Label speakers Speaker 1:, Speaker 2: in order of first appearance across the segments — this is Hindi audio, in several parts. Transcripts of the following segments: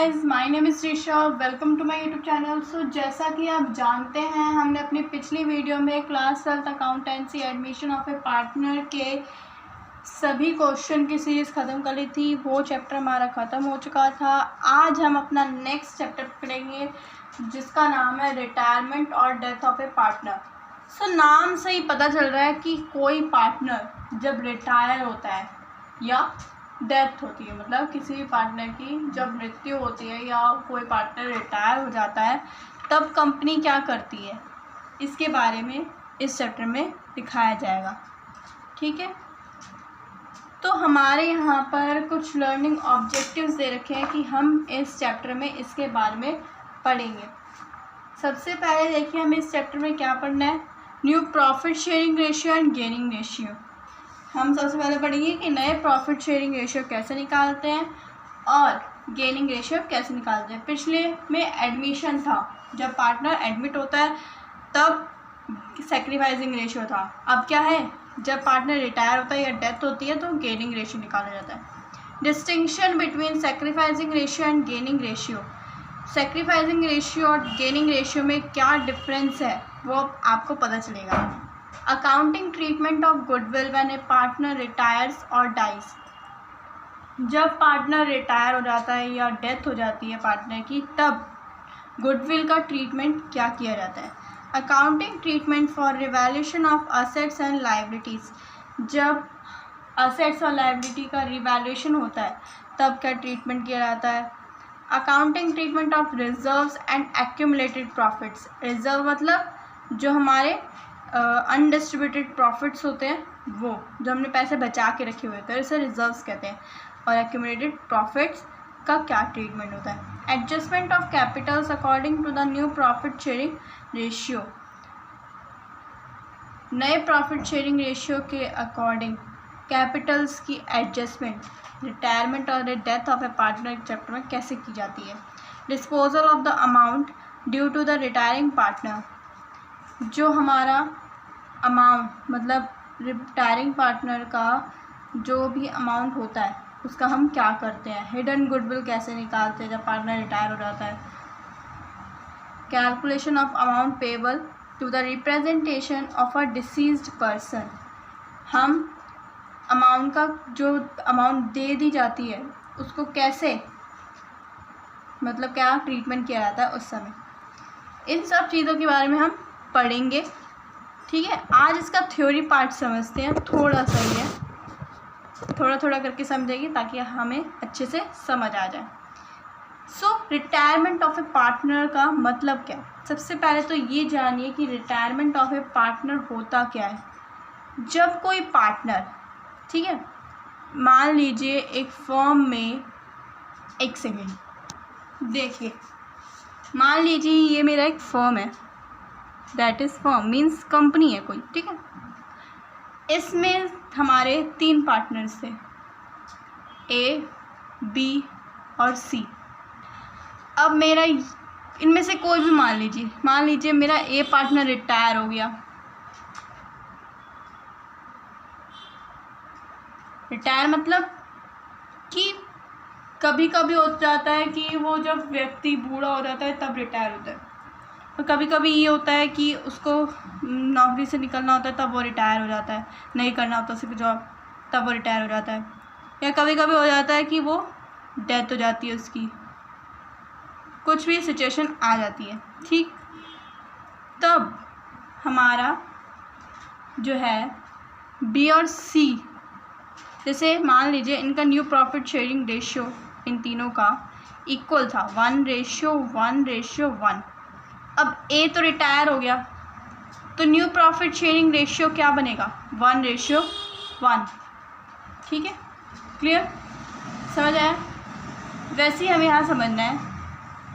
Speaker 1: Guys, my name is Risha. Welcome to my YouTube channel. So जैसा कि आप जानते हैं, हमने अपनी पिछली वीडियो में class 12th accountancy admission of a partner के सभी क्वेश्चन की सीरीज़ ख़त्म कर ली थी। वो चैप्टर हमारा ख़त्म हो चुका था। आज हम अपना नेक्स्ट चैप्टर पढ़ेंगे जिसका नाम है रिटायरमेंट और डेथ ऑफ ए पार्टनर। सो नाम से ही पता चल रहा है कि कोई पार्टनर जब रिटायर होता है या डेथ होती है, मतलब किसी भी पार्टनर की जब मृत्यु होती है या कोई पार्टनर रिटायर हो जाता है, तब कंपनी क्या करती है, इसके बारे में इस चैप्टर में दिखाया जाएगा। ठीक है, तो हमारे यहाँ पर कुछ लर्निंग ऑब्जेक्टिव्स दे रखे हैं कि हम इस चैप्टर में इसके बारे में पढ़ेंगे। सबसे पहले देखिए, हमें इस चैप्टर में क्या पढ़ना है। New profit sharing ratio and gaining ratio. हम सबसे पहले पढ़ेंगे कि नए प्रॉफिट शेयरिंग रेशियो कैसे निकालते हैं और गेनिंग रेशियो कैसे निकालते हैं। पिछले में एडमिशन था, जब पार्टनर एडमिट होता है तब सैक्रिफाइसिंग रेशियो था। अब क्या है, जब पार्टनर रिटायर होता है या डेथ होती है तो गेनिंग रेशियो निकाला जाता है। Distinction between sacrificing ratio and gaining ratio. Sacrificing ratio और गेनिंग रेशियो में क्या डिफरेंस है वो आपको पता चलेगा। Accounting treatment of goodwill when A partner retires और डाइज। जब पार्टनर रिटायर हो जाता है या डेथ हो जाती है पार्टनर की, तब गुडविल का ट्रीटमेंट क्या किया जाता है। Accounting treatment for revaluation of assets and liabilities. जब असेट्स और लायबिलिटी का रिवैल्यूएशन होता है तब क्या ट्रीटमेंट किया जाता है। Accounting treatment of reserves and accumulated profits. Reserve मतलब जो हमारे अनडिस्ट्रीब्यूटेड प्रॉफिट्स होते हैं, वो जो हमने पैसे बचा के रखे हुए थे, इसे रिजर्व्स कहते हैं। और एक्यूमुलेटेड प्रॉफिट्स का क्या ट्रीटमेंट होता है। Adjustment of capitals according to the new profit sharing ratio. नए प्रॉफिट शेयरिंग रेशियो के अकॉर्डिंग कैपिटल्स की एडजस्टमेंट रिटायरमेंट और death of a partner chapter में कैसे की जाती है। Disposal of the amount due to the retiring partner. जो हमारा अमाउंट मतलब रिटायरिंग पार्टनर का जो भी अमाउंट होता है उसका हम क्या करते हैं। हिडन गुडविल कैसे निकालते हैं जब पार्टनर रिटायर हो जाता है। Calculation of amount payable to the representation of a deceased person. हम अमाउंट का जो अमाउंट दे दी जाती है उसको कैसे, मतलब क्या ट्रीटमेंट किया जाता है उस समय। इन सब चीज़ों के बारे में हम पढ़ेंगे। ठीक है, आज इसका थ्योरी पार्ट समझते हैं। थोड़ा सा ही है, थोड़ा थोड़ा करके समझेंगे ताकि हमें अच्छे से समझ आ जाए। सो रिटायरमेंट ऑफ ए पार्टनर का मतलब क्या। सबसे पहले तो ये जानिए कि रिटायरमेंट ऑफ ए पार्टनर होता क्या है। जब कोई पार्टनर, ठीक है, मान लीजिए एक फर्म में, एक सेकेंड देखिए, मान लीजिए ये मेरा एक फर्म है, that is firm means company है कोई। ठीक है, इसमें हमारे 3 पार्टनर्स थे, ए, बी और सी। अब मेरा इनमें से कोई भी मान लीजिए मेरा ए पार्टनर रिटायर हो गया। रिटायर मतलब कि कभी कभी हो जाता है कि वो जब व्यक्ति बूढ़ा हो जाता है तब रिटायर होता है, और कभी कभी ये होता है कि उसको नौकरी से निकलना होता है तब वो रिटायर हो जाता है, नहीं करना होता सिर्फ जॉब तब वो रिटायर हो जाता है। या कभी कभी हो जाता है कि वो डेथ हो जाती है उसकी, कुछ भी सिचुएशन आ जाती है। ठीक, तब हमारा जो है बी और सी, जैसे मान लीजिए इनका न्यू प्रॉफिट शेयरिंग रेशियो इन तीनों का इक्वल था 1:1:1। अब ए तो रिटायर हो गया तो न्यू प्रॉफिट शेयरिंग रेशियो क्या बनेगा, 1:1। ठीक है, क्लियर, समझ आया। वैसे ही हमें यहाँ समझना है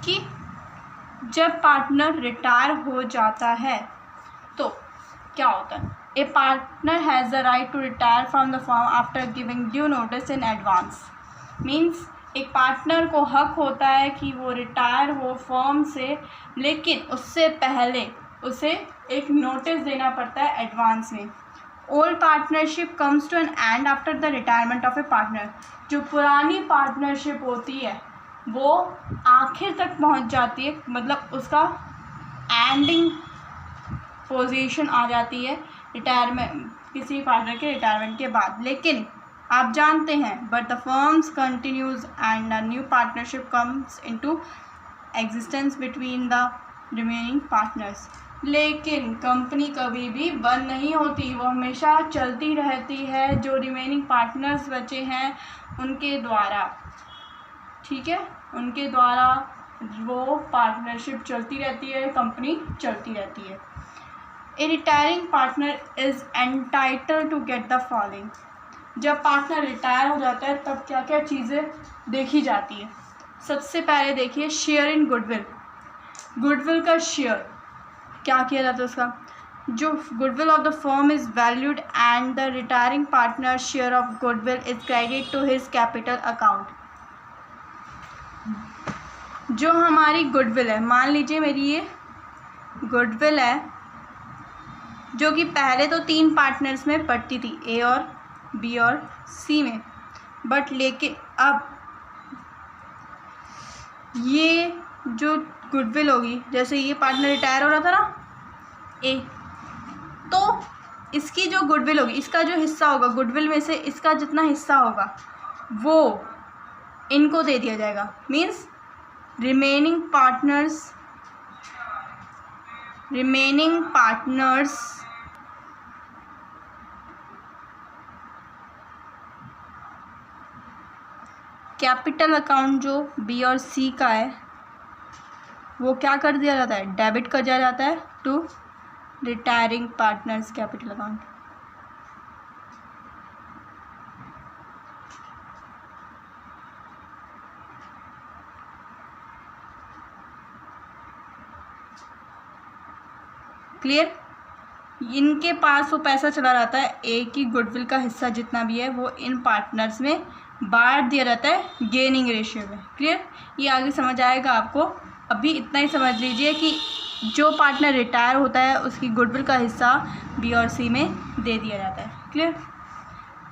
Speaker 1: कि जब पार्टनर रिटायर हो जाता है तो क्या होता है। A partner has the right to retire from the firm after giving due notice in advance. Means एक पार्टनर को हक होता है कि वो रिटायर हो फर्म से, लेकिन उससे पहले उसे एक नोटिस देना पड़ता है एडवांस में। Old partnership comes to an end after the retirement of a partner. जो पुरानी पार्टनरशिप होती है वो आखिर तक पहुंच जाती है, मतलब उसका एंडिंग पोजीशन आ जाती है रिटायरमेंट, किसी पार्टनर के रिटायरमेंट के बाद। लेकिन आप जानते हैं but the firms continues and a new partnership comes into existence between the remaining partners. लेकिन कंपनी कभी भी बंद नहीं होती, वो हमेशा चलती रहती है जो रिमेनिंग पार्टनर्स बचे हैं उनके द्वारा, ठीक है, उनके द्वारा वो पार्टनरशिप चलती रहती है, कंपनी चलती रहती है। A retiring partner is entitled to get the following. जब पार्टनर रिटायर हो जाता है तब क्या क्या चीज़ें देखी जाती है। सबसे पहले देखिए शेयर इन गुडविल। गुडविल का शेयर क्या किया जाता है, उसका जो goodwill of the firm is valued and the retiring partner share of goodwill is credit to his capital account. जो हमारी गुडविल है, मान लीजिए मेरी ये गुडविल है जो कि पहले तो 3 पार्टनर्स में पड़ती थी, ए और बी और सी में, बट लेकिन अब ये जो गुडविल होगी, जैसे ये पार्टनर रिटायर हो रहा था ना ए, तो इसकी जो गुडविल होगी, इसका जो हिस्सा होगा गुडविल में से, इसका जितना हिस्सा होगा वो इनको दे दिया जाएगा। Means remaining partners capital account जो बी और सी का है वो क्या कर दिया जाता है, डेबिट कर दिया जाता है to retiring partner's capital account. Clear? इनके पास वो पैसा चला रहता है, एक ही गुडविल का हिस्सा जितना भी है वो इन पार्टनर्स में बांट दिया जाता है गेनिंग रेशियो में। क्लियर? ये आगे समझ आएगा आपको, अभी इतना ही समझ लीजिए कि जो पार्टनर रिटायर होता है उसकी गुडविल का हिस्सा बी और सी में दे दिया जाता है। क्लियर?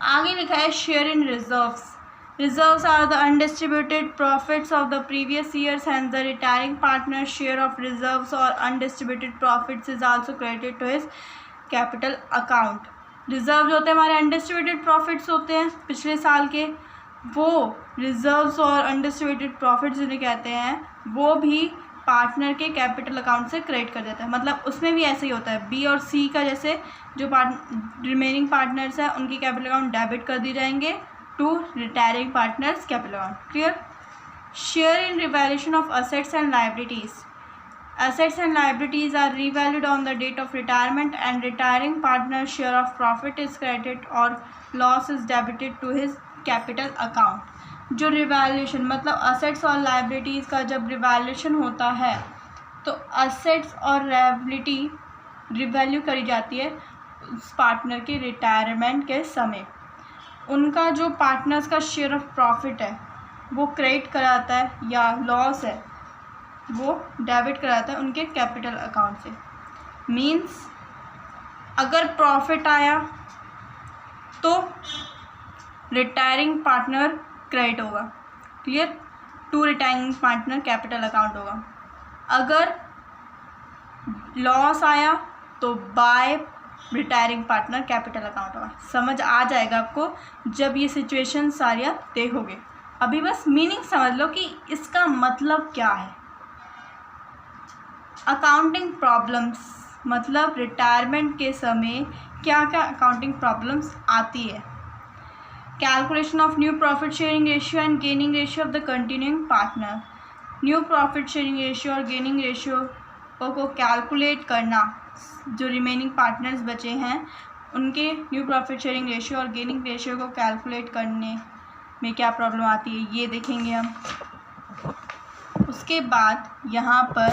Speaker 1: आगे लिखा है share in reserves. Reserves are the undistributed profits of the previous years, hence the retiring partner's share of reserves or undistributed profits is also credited to his capital account. Reserves होते हैं हमारे undistributed profits होते हैं पिछले साल के, वो reserves और undistributed profits जिन्हें कहते हैं वो भी पार्टनर के कैपिटल अकाउंट से क्रेडिट कर देता है। मतलब उसमें भी ऐसे ही होता है, बी और सी का जैसे जो रिमेनिंग पार्टनर्स हैं उनकी कैपिटल अकाउंट डेबिट कर दिए जाएंगे to retiring partners capital account. Clear? Share in revaluation of assets and liabilities. Assets and liabilities are revalued on the date of retirement and retiring partner's share of profit is credited or loss is debited to his capital account. जो रिवैल्यूएशन मतलब assets और liabilities का जब रिवैल्यूएशन होता है तो assets और liability रिवैल्यू करी जाती है उस पार्टनर के रिटायरमेंट के समय। उनका जो पार्टनर्स का शेयर ऑफ प्रॉफिट है वो क्रेडिट कराता है या लॉस है वो डेबिट कराता है उनके कैपिटल अकाउंट से। मींस अगर प्रॉफिट आया तो रिटायरिंग पार्टनर क्रेडिट होगा। Clear? To retiring partner capital account होगा। अगर लॉस आया तो by retiring partner capital account होगा। समझ आ जाएगा आपको जब ये सिचुएशन सारी आप देखोगे। अभी बस मीनिंग समझ लो कि इसका मतलब क्या है। अकाउंटिंग प्रॉब्लम्स मतलब रिटायरमेंट के समय क्या क्या अकाउंटिंग प्रॉब्लम्स आती है। Calculation of new profit sharing ratio and gaining ratio of the continuing partner. New profit sharing ratio और गेनिंग रेशियो को कैलकुलेट करना, जो रिमेनिंग पार्टनर्स बचे हैं उनके न्यू प्रॉफिट शेयरिंग रेशियो और गेनिंग रेशियो को कैलकुलेट करने में क्या प्रॉब्लम आती है ये देखेंगे हम। उसके बाद यहाँ पर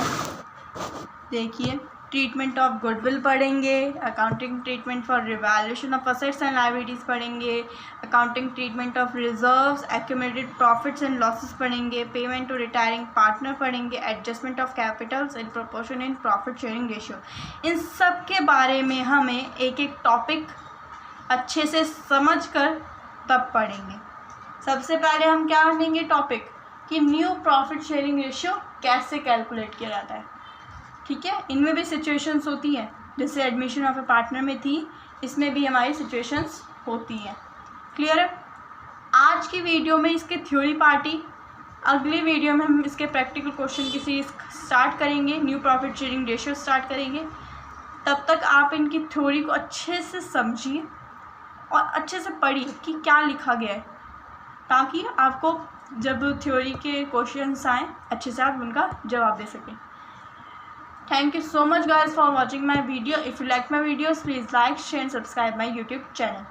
Speaker 1: देखिए ट्रीटमेंट ऑफ गुडविल पढ़ेंगे, accounting treatment for revaluation of assets and liabilities पढ़ेंगे, accounting treatment of reserves, accumulated profits and losses पढ़ेंगे, पेमेंट टू रिटायरिंग पार्टनर पढ़ेंगे, adjustment of capitals in proportion in profit sharing ratio. इन सब के बारे में हमें एक एक टॉपिक अच्छे से समझ कर तब पढ़ेंगे। सबसे पहले हम क्या पढ़ेंगे टॉपिक कि न्यू प्रॉफिट शेयरिंग रेशियो कैसे कैलकुलेट किया जाता है। ठीक है, इनमें भी सिचुएशंस होती हैं, जैसे एडमिशन ऑफ ए पार्टनर में थी, इसमें भी हमारी सिचुएशंस होती हैं। क्लियर है। आज की वीडियो में इसके थ्योरी पार्टी, अगली वीडियो में हम इसके प्रैक्टिकल क्वेश्चन की सीरीज स्टार्ट करेंगे, new profit sharing ratio start करेंगे। तब तक आप इनकी थ्योरी को अच्छे से समझिए और अच्छे से पढ़िए कि क्या लिखा गया है, ताकि आपको जब थ्योरी के क्वेश्चंस आएँ अच्छे से आप उनका जवाब दे सकें। Thank you so much guys for watching my video. If you like my videos, please like, share and subscribe my YouTube channel.